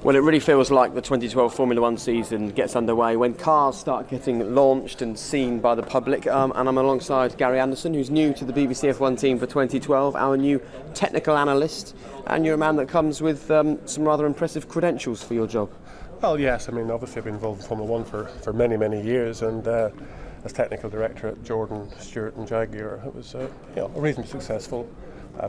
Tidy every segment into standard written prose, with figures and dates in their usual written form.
Well, it really feels like the 2012 Formula One season gets underway when cars start getting launched and seen by the public. And I'm alongside Gary Anderson, who's new to the BBC F1 team for 2012, our new technical analyst. And you're a man that comes with some rather impressive credentials for your job. Well, yes. I mean, obviously I've been involved in Formula One for many, many years, and as technical director at Jordan, Stewart and Jaguar, it was a reasonably successful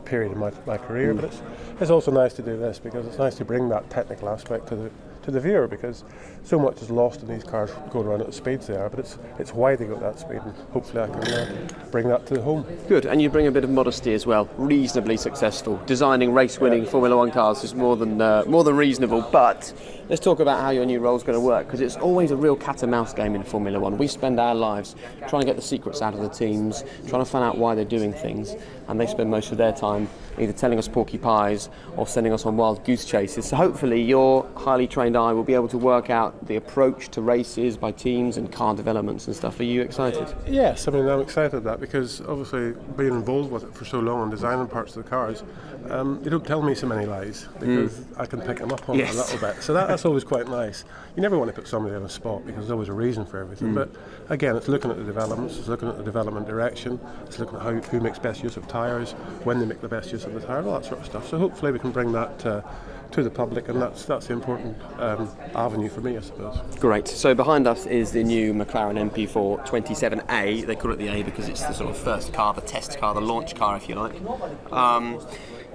period in my career. But it's also nice to do this because it's nice to bring that technical aspect to the viewer, because so much is lost in these cars going around at the speeds they are, but it's why they go at that speed, and hopefully I can bring that to home. Good, and you bring a bit of modesty as well. Reasonably successful. Designing race-winning Formula One cars is more than reasonable, but let's talk about how your new role is going to work, because it's always a real cat and mouse game in Formula One. We spend our lives trying to get the secrets out of the teams, trying to find out why they're doing things, and they spend most of their time either telling us porky pies or sending us on wild goose chases. So hopefully your highly trained eye will be able to work out the approach to races by teams and car developments and stuff. Are you excited? Yes, I mean, I'm excited at that because obviously being involved with it for so long and designing parts of the cars, they don't tell me so many lies because I can pick them up on it a little bit. So that's always quite nice. You never want to put somebody on a spot because there's always a reason for everything. But again, it's looking at the developments, it's looking at the development direction, it's looking at who makes best use of tyres, when they make the best use of the tyre, all that sort of stuff. So hopefully we can bring that to the public, and that's the important avenue for me, I suppose. Great. So behind us is the new McLaren MP4-27A. They call it the A because it's the sort of first car, the test car, the launch car, if you like.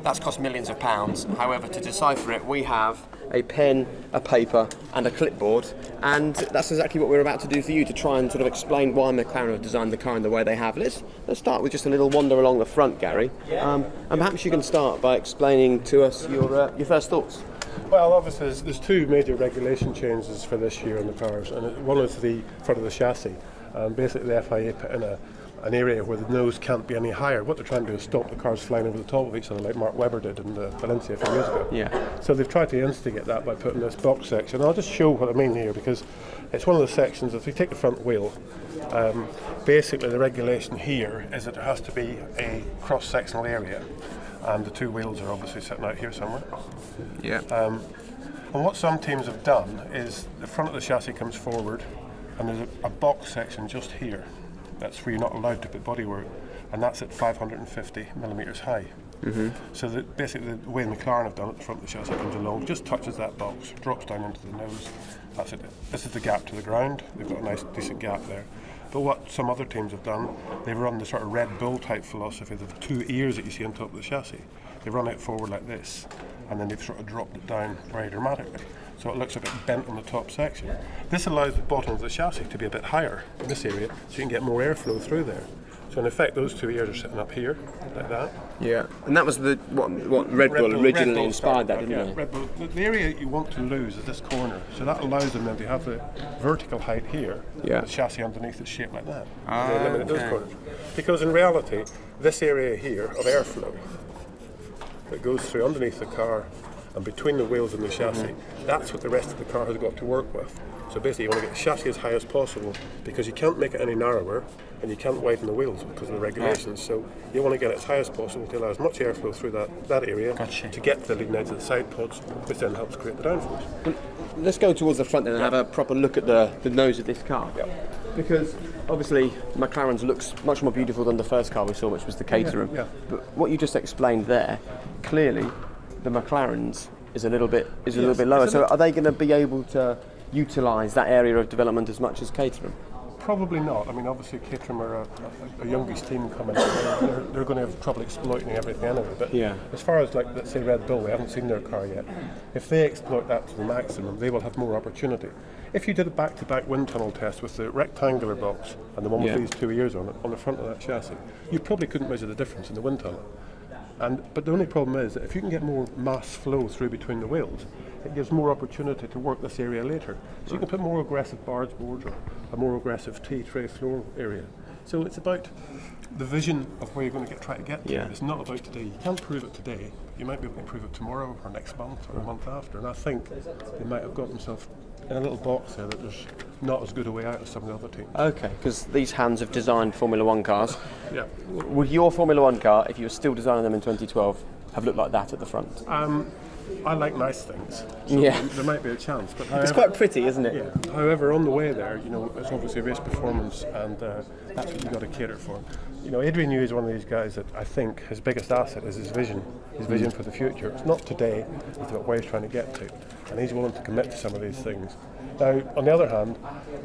That's cost millions of pounds. However, to decipher it, we have a pen, a paper and a clipboard, and that's exactly what we're about to do for you, to try and sort of explain why McLaren have designed the car in the way they have. Let's start with just a little wander along the front, Gary, and perhaps you can start by explaining to us your first thoughts. Well, obviously there's two major regulation changes for this year in the cars, and one is the front of the chassis. Basically the FIA put in an area where the nose can't be any higher. What they're trying to do is stop the cars flying over the top of each other like Mark Webber did in Valencia a few years ago. Yeah. So they've tried to instigate that by putting this box section. I'll just show what I mean here, because it's one of the sections. If you take the front wheel, basically the regulation here is that there has to be a cross-sectional area, and the two wheels are obviously sitting out here somewhere. Yeah. And what some teams have done is the front of the chassis comes forward, and there's a box section just here. That's where you're not allowed to put bodywork, and that's at 550 millimetres high. So basically the way McLaren have done it, the front of the chassis comes along, just touches that box, drops down into the nose. That's it. This is the gap to the ground. They've got a nice decent gap there. But what some other teams have done, they've run the sort of Red Bull type philosophy, the two ears that you see on top of the chassis. They run it forward like this, and then they've sort of dropped it down very dramatically. So it looks a bit bent on the top section. This allows the bottom of the chassis to be a bit higher in this area, so you can get more airflow through there. So in effect, those two ears are sitting up here, like that. Yeah, and that was what Red Bull originally inspired that, didn't it? Red Bull. The area you want to lose is this corner, so that allows them then to have the vertical height here, the chassis underneath is shaped like that. They eliminate those corners. Because in reality, this area here of airflow that goes through underneath the car and between the wheels and the chassis, that's what the rest of the car has got to work with. So basically you want to get the chassis as high as possible, because you can't make it any narrower and you can't widen the wheels because of the regulations. So you want to get it as high as possible to allow as much airflow through that area to get to the leading edge of the side pods, which then helps create the downforce. Well, let's go towards the front then and have a proper look at the nose of this car. Because obviously McLaren's looks much more beautiful than the first car we saw, which was the Caterham. But what you just explained there, clearly the McLaren's is a little bit lower. So are they going to be able to utilise that area of development as much as Caterham? Probably not. I mean, obviously Caterham are a youngish team coming in. They're going to have trouble exploiting everything anyway. But as far as, like, let's say Red Bull, we haven't seen their car yet. If they exploit that to the maximum, they will have more opportunity. If you did a back-to-back wind tunnel test with the rectangular box and the one with these two ears on it, on the front of that chassis, you probably couldn't measure the difference in the wind tunnel. But the only problem is that if you can get more mass flow through between the wheels, it gives more opportunity to work this area later. So you can put more aggressive barge boards or a more aggressive T-tray floor area. So it's about the vision of where you're going to try to get to. It's not about today. You can't prove it today. You might be able to prove it tomorrow or next month or a month after. And I think they might have got themselves in a little box there that there's not as good a way out as some of the other teams. Okay, because these hands have designed Formula One cars. Would your Formula One car, if you were still designing them in 2012, have looked like that at the front? I like nice things. So there might be a chance. But however, it's quite pretty, isn't it? Yeah. However, on the way there, you know, it's obviously race performance, and that's what you've got to cater for. You know, Adrian Newey is one of these guys that I think his biggest asset is his vision for the future. It's not today, it's about where he's trying to get to. And he's willing to commit to some of these things. Now, on the other hand,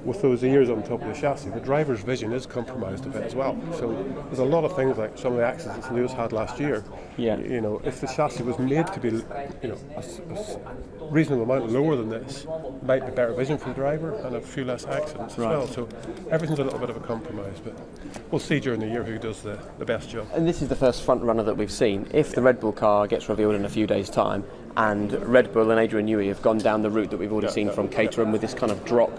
with those ears on top of the chassis, the driver's vision is compromised a bit as well. So there's a lot of things like some of the accidents Lewis had last year. Yeah. You know, if the chassis was made to be, you know, a reasonable amount lower than this, might be better vision for the driver and a few less accidents as well. So everything's a little bit of a compromise, but we'll see during the year who does the best job. And this is the first front runner that we've seen. If the Red Bull car gets revealed in a few days' time, and Red Bull and Adrian Newey have gone down the route that we've already seen from Caterham with this kind of drop,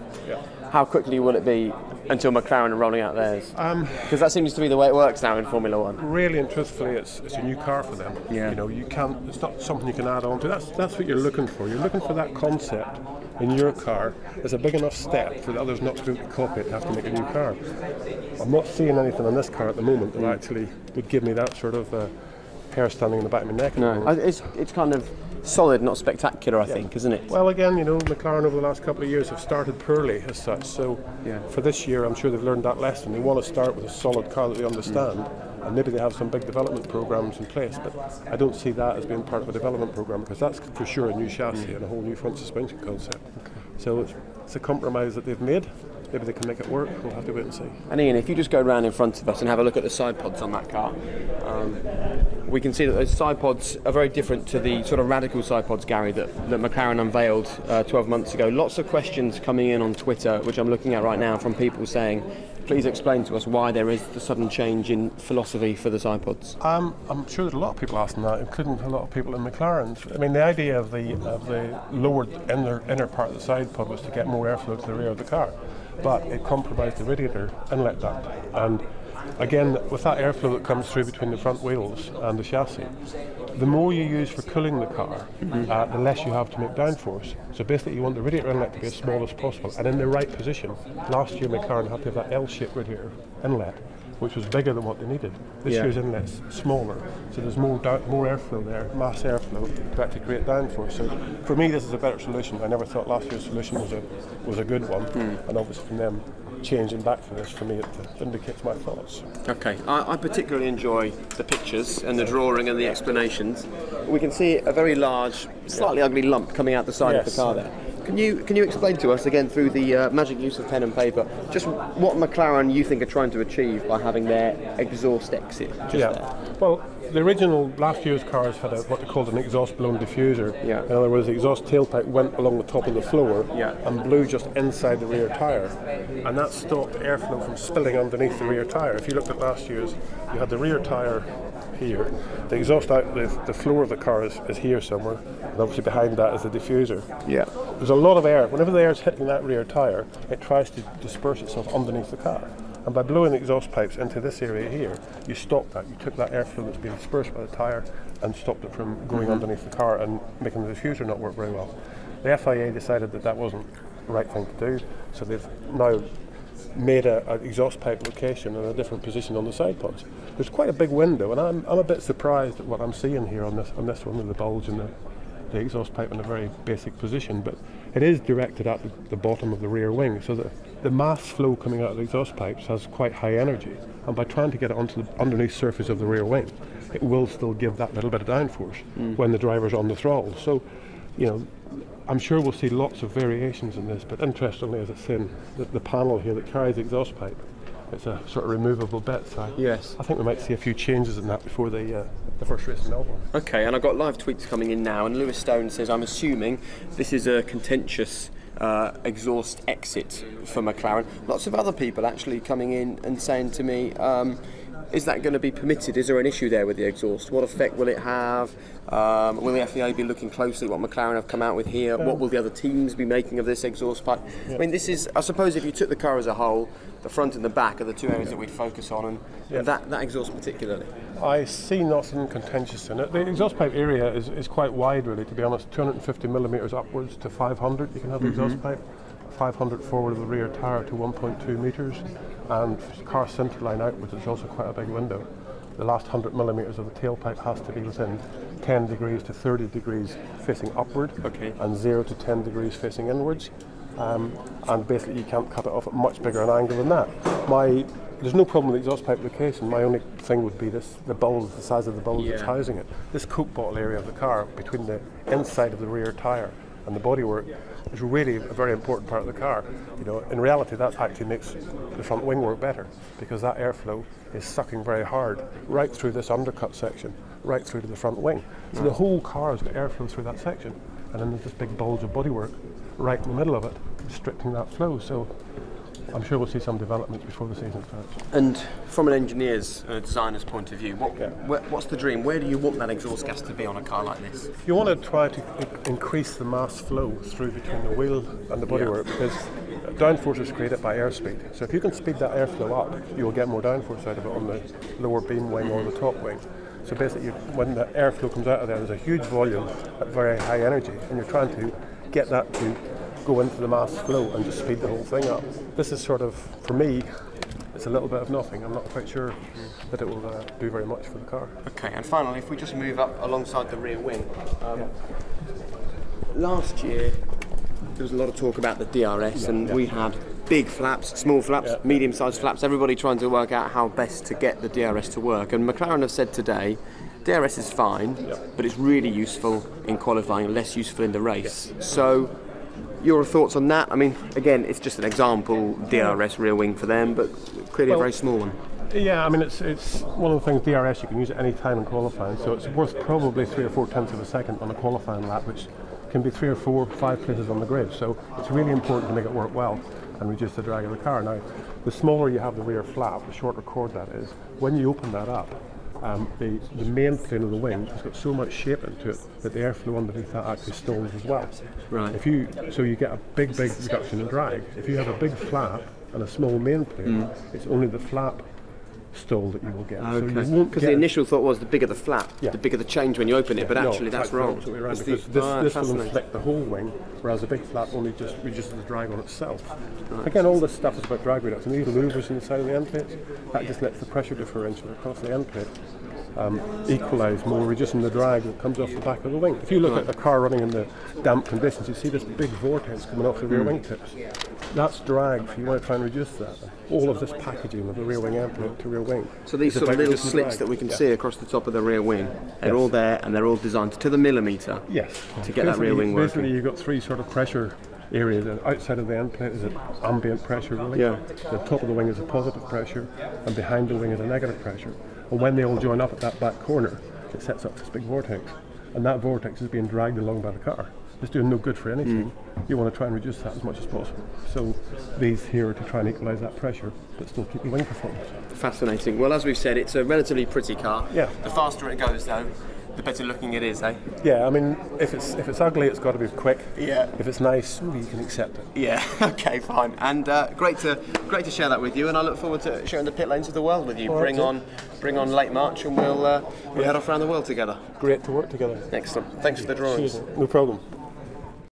how quickly will it be until McLaren are rolling out theirs? Because that seems to be the way it works now in Formula One. Really and truthfully, it's a new car for them. You know, you can't. It's not something you can add on to. That's what you're looking for. You're looking for that concept in your car. It's a big enough step for the others not to be able to copy it and have to make a new car. I'm not seeing anything on this car at the moment that actually would give me that sort of hair standing in the back of my neck. No, it's kind of solid, not spectacular, I think, isn't it? Well, again, you know, McLaren over the last couple of years have started poorly as such, so for this year I'm sure they've learned that lesson. They want to start with a solid car that they understand, and maybe they have some big development programs in place, but I don't see that as being part of a development program, because that's for sure a new chassis and a whole new front suspension concept. So it's a compromise that they've made. Maybe they can make it work. We'll have to wait and see. And Ian, if you just go around in front of us and have a look at the side pods on that car, we can see that those side pods are very different to the sort of radical side pods, Gary, that McLaren unveiled 12 months ago. Lots of questions coming in on Twitter, which I'm looking at right now, from people saying, please explain to us why there is the sudden change in philosophy for the side pods. I'm sure there's a lot of people asking that, including a lot of people in McLaren's. I mean, the idea of the lowered inner part of the side pod was to get more airflow to the rear of the car, but it compromised the radiator inlet duct. And again, with that airflow that comes through between the front wheels and the chassis, the more you use for cooling the car, the less you have to make downforce. So basically you want the radiator inlet to be as small as possible and in the right position. Last year McLaren had to have that L-shaped radiator inlet, which was bigger than what they needed. This year's inlet's smaller, so there's more airflow there, mass airflow, to actually create downforce. So for me this is a better solution. I never thought last year's solution was a good one, and obviously from them changing back to this, for me it indicates my thoughts. Okay, I particularly enjoy the pictures and the drawing and the explanations. We can see a very large, slightly ugly lump coming out the side of the car there. Can you explain to us, again through the magic use of pen and paper, just what McLaren you think are trying to achieve by having their exhaust exit just there? Well, the original last year's cars had what they called an exhaust blown diffuser. In other words, the exhaust tailpipe went along the top of the floor and blew just inside the rear tyre, and that stopped airflow from spilling underneath the rear tyre. If you looked at last year's, you had the rear tyre here, the exhaust out, the floor of the car is here somewhere, and obviously behind that is the diffuser. There's a lot of air. Whenever the air is hitting that rear tyre, it tries to disperse itself underneath the car. And by blowing the exhaust pipes into this area here, you stopped that. You took that airflow that's being dispersed by the tyre and stopped it from going underneath the car and making the diffuser not work very well. The FIA decided that wasn't the right thing to do, so they've now made an exhaust pipe location in a different position on the side pods. There's quite a big window, and I'm a bit surprised at what I'm seeing here on this one with the bulge and the exhaust pipe in a very basic position, but it is directed at the bottom of the rear wing, so that the mass flow coming out of the exhaust pipes has quite high energy, and by trying to get it onto the underneath surface of the rear wing, it will still give that little bit of downforce when the driver's on the throttle. So, you know, I'm sure we'll see lots of variations in this, but interestingly, as it's in the panel here that carries the exhaust pipe, it's a sort of removable bit, so I think we might see a few changes in that before the first race in Melbourne. Okay, and I've got live tweets coming in now, and Lewis Stone says, I'm assuming this is a contentious exhaust exit for McLaren. Lots of other people actually coming in and saying to me, is that going to be permitted? Is there an issue there with the exhaust? What effect will it have? Will the FIA be looking closely at what McLaren have come out with here? What will the other teams be making of this exhaust pipe? I mean, this is, I suppose if you took the car as a whole, the front and the back are the two areas that we'd focus on, and that exhaust particularly. I see nothing contentious in it. The exhaust pipe area is quite wide, really, to be honest. 250 millimetres upwards to 500 you can have the exhaust pipe. 500 forward of the rear tyre to 1.2 metres, and car centre line outwards is also quite a big window. the last 100 millimetres of the tailpipe has to be within 10 degrees to 30 degrees facing upward, and 0 to 10 degrees facing inwards. And basically you can't cut it off at much bigger an angle than that. There's no problem with the exhaust pipe location. My only thing would be the bulge, the size of the bulge that's housing it. This coke bottle area of the car between the inside of the rear tyre and the bodywork is really a very important part of the car. You know, in reality, that actually makes the front wing work better, because that airflow is sucking very hard right through this undercut section, right through to the front wing. So the whole car has got airflow through that section, and then there's this big bulge of bodywork right in the middle of it, restricting that flow. So I'm sure we'll see some developments before the season starts. And from an engineer's, designer's point of view, what's the dream? Where do you want that exhaust gas to be on a car like this? You want to try to increase the mass flow through between the wheel and the bodywork, because downforce is created by airspeed. So if you can speed that airflow up, you will get more downforce out of it on the lower beam wing or the top wing. So basically, when the airflow comes out of there, there's a huge volume at very high energy, and you're trying to get that to go into the mass flow and just speed the whole thing up. This is sort of, for me, it's a little bit of nothing. I'm not quite sure that it will do very much for the car. Okay, and finally, if we just move up alongside the rear wing. Last year, there was a lot of talk about the DRS, and we had big flaps, small flaps, medium-sized flaps, everybody trying to work out how best to get the DRS to work. And McLaren have said today, DRS is fine, but it's really useful in qualifying, less useful in the race. So, your thoughts on that? I mean, again, it's just an example, DRS rear wing for them, but clearly a very small one. Yeah, I mean, it's one of the things, DRS, you can use at any time in qualifying, so it's worth probably 3 or 4 tenths of a second on a qualifying lap, which can be 3 or 4, 5 places on the grid. So it's really important to make it work well and reduce the drag of the car. Now, the smaller you have the rear flap, the shorter chord that is, when you open that up, the main plane of the wing has got so much shape into it that the airflow underneath that actually stalls as well. Right. So you get a big reduction in drag. If you have a big flap and a small main plane, it's only the flap stall that you will get. Okay. Because the initial thought was the bigger the flap, the bigger the change when you open it, but actually that's wrong. Absolutely right, because this will inflect the whole wing, whereas the big flap only just reduces the drag on itself. Right. Again, all this stuff is about drag reduction. These louvers in the side of the end plates, that just lets the pressure differential across the end plate equalise more, reducing the drag that comes off the back of the wing. If you look at a car running in the damp conditions, you see this big vortex coming off the rear wing tips. That's drag, so you want to try and reduce that. All of this packaging of the rear wing end plate to rear wing. So these sort of little slits that we can see across the top of the rear wing, they're all there and they're all designed to the millimetre to get that rear wing working. Basically you've got 3 sort of pressure areas. Outside of the end plate is an ambient pressure, really. The top of the wing is a positive pressure, and behind the wing is a negative pressure. And when they all join up at that back corner, it sets up this big vortex. And that vortex is being dragged along by the car. It's doing no good for anything. You want to try and reduce that as much as possible. So these here are to try and equalise that pressure, but still keep the wing performance. Fascinating. Well, as we've said, it's a relatively pretty car. Yeah. The faster it goes, though, the better looking it is, eh? Yeah, I mean, if it's ugly, it's got to be quick. Yeah. If it's nice, you can accept it. Yeah. Okay, fine. And great to share that with you. And I look forward to sharing the pit lanes of the world with you. Bring on late March, and we'll head off around the world together. Great to work together. Excellent. Thanks for the drawings. No problem.